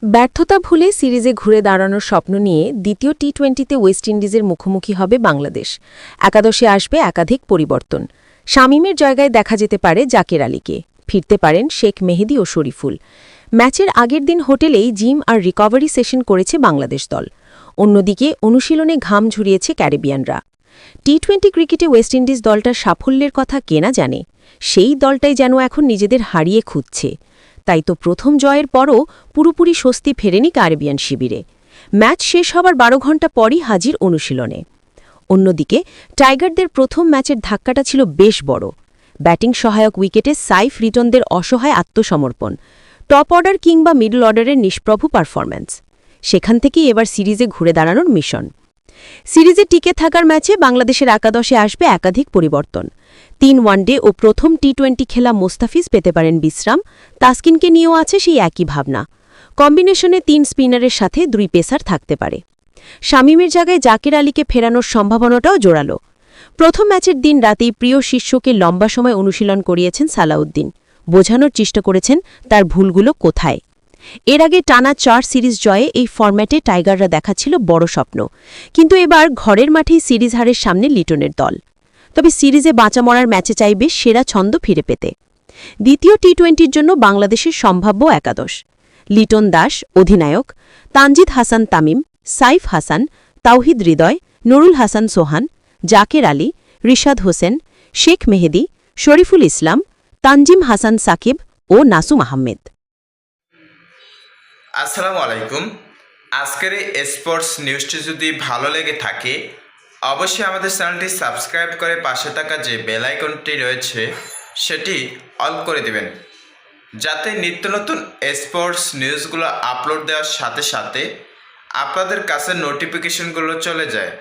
ব্যর্থতা ভুলে সিরিজে ঘুরে দাঁড়ানোর স্বপ্ন নিয়ে দ্বিতীয় টি-20তে ওয়েস্ট ইন্ডিজের মুখোমুখি হবে বাংলাদেশ। একাদশে আসবে একাধিক পরিবর্তন। শামীমের জায়গায় দেখা যেতে পারে জাকের আলীকে, ফিরতে পারেন শেখ মেহেদী ও শরীফুল। ম্যাচের আগের দিন হোটেলেই জিম আর রিকভারি সেশন করেছে বাংলাদেশ দল। অন্যদিকে অনুশীলনে ঘাম ঝরিয়েছে ক্যারিবিয়ানরা। টি-20 ক্রিকেটে ওয়েস্ট ইন্ডিজ দলটার সাফল্যের কথা কে না জানে। সেই দলটাই যেন এখন নিজেদের হারিয়ে খুঁজছে। তাই তো প্রথম জয়ের পরও পুরোপুরি স্বস্তি ফেরেনি ক্যারিবিয়ান শিবিরে। ম্যাচ শেষ হবার ১২ ঘণ্টা পরই হাজির অনুশীলনে। অন্যদিকে টাইগারদের প্রথম ম্যাচের ধাক্কাটা ছিল বেশ বড়। ব্যাটিং সহায়ক উইকেটে সাইফ রিটনদের অসহায় আত্মসমর্পণ, টপ অর্ডার কিংবা মিডল অর্ডারের নিষ্প্রভ পারফরম্যান্স। সেখান থেকেই এবার সিরিজে ঘুরে দাঁড়ানোর মিশন। সিরিজে টিকে থাকার ম্যাচে বাংলাদেশের একাদশে আসবে একাধিক পরিবর্তন। ৩ ওয়ানডে ও প্রথম টি-20 খেলা মোস্তাফিজ পেতে পারেন বিশ্রাম। তাসকিনকে নিয়েও আছে সেই একই ভাবনা। কম্বিনেশনে ৩ স্পিনারের সাথে ২ পেসার থাকতে পারে। শামীমের জায়গায় জাকের আলীকে ফেরানোর সম্ভাবনাটাও জোরালো। প্রথম ম্যাচের দিন রাতেই প্রিয় শিষ্যকে লম্বা সময় অনুশীলন করিয়েছেন সালাউদ্দিন। বোঝানোর চেষ্টা করেছেন তার ভুলগুলো কোথায়। এর আগে টানা ৪ সিরিজ জয়ে এই ফরম্যাটে টাইগাররা দেখাচ্ছিল বড় স্বপ্ন। কিন্তু এবার ঘরের মাঠেই সিরিজ হারের সামনে লিটনের দল। তবে সিরিজে বাঁচা মরার ম্যাচে চাইবে সেরা ছন্দ ফিরে পেতে। দ্বিতীয় টি-20র জন্য বাংলাদেশের সম্ভাব্য একাদশ: লিটন দাস অধিনায়ক, তানজিদ হাসান তামিম, সাইফ হাসান, তাওহিদ হৃদয়, নুরুল হাসান সোহান, জাকের আলী, রিশাদ হোসেন, শেখ মেহেদী, শরীফুল ইসলাম, তানজিম হাসান সাকিব ও নাসুম আহমেদ। আসসালামু আলাইকুম। আজকের এই স্পোর্টস নিউজটি যদি ভালো লেগে থাকে অবশ্যই আমাদের চ্যানেলটি সাবস্ক্রাইব করে পাশে থাকা যে বেল আইকনটি রয়েছে সেটি অল করে দিবেন, যাতে নিত্য নতুন স্পোর্টস নিউজগুলো আপলোড দেওয়ার সাথে সাথে আপনাদের কাছে নোটিফিকেশনগুলো চলে যায়।